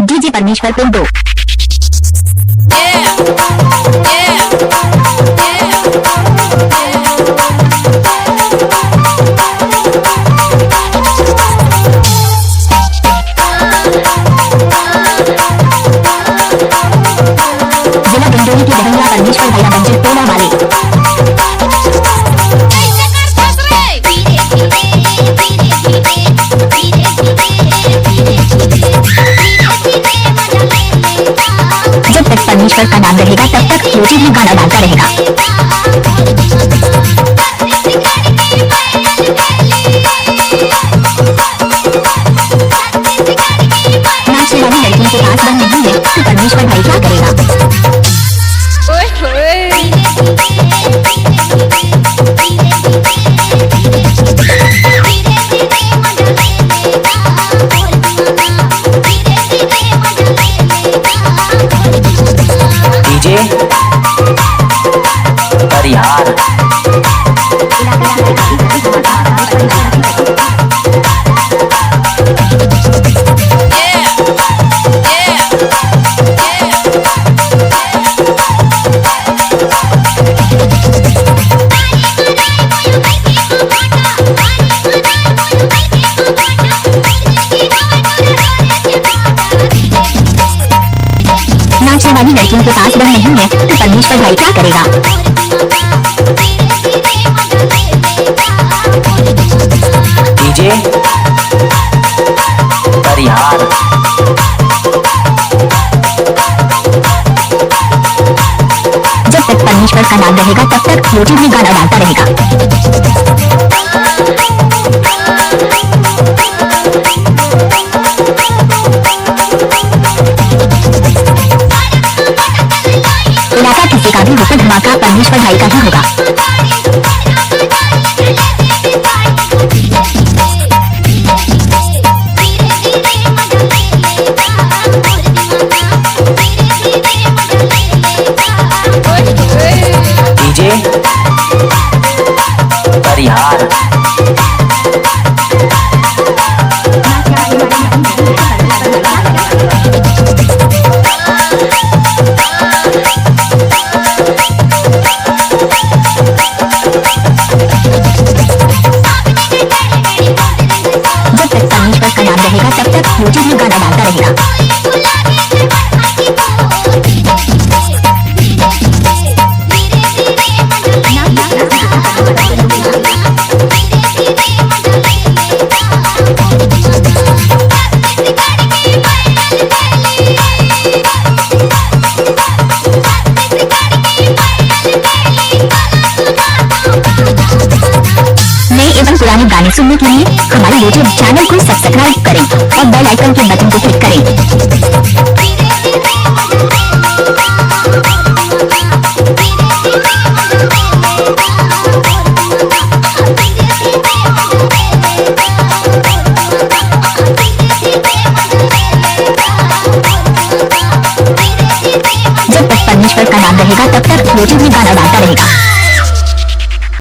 DJ परमेश्वर को दो। जिला गंडोली के बहंगा परमेश्वर भैया मंजिल टोला वाले। जब तक परमेश्वर का नाम रहेगा तब तक यूट्यूब में गाना डालता रहेगा। नाचने वाली लड़कियों के पास बन नहीं है तो परमेश्वर भाई क्या करेगा। डीजे परिहार नाचने वाली लड़कियों के पास बन नहीं है तो परमेश्वर भाई क्या करेगा। डीजे परिहार जब तक परमेश्वर का नाम रहेगा तब तक यूट्यूब में गाना डालता रहेगा। इलाका किसी का भी हो तो धमाका परमेश्वर भाई का ही होगा। डीजे परिहार जब तक परमेश्वर का नाम रहेगा तब तक यूट्यूब में गाना डालता रहेगा। नए एवं पुराने गाने सुनने के लिए हमारे यूट्यूब चैनल को सब्सक्राइब करें और बेल आइकन के बटन को क्लिक करें। जब तक परमेश्वर का नाम रहेगा तब तक यूट्यूब में गाना डालता रहेगा।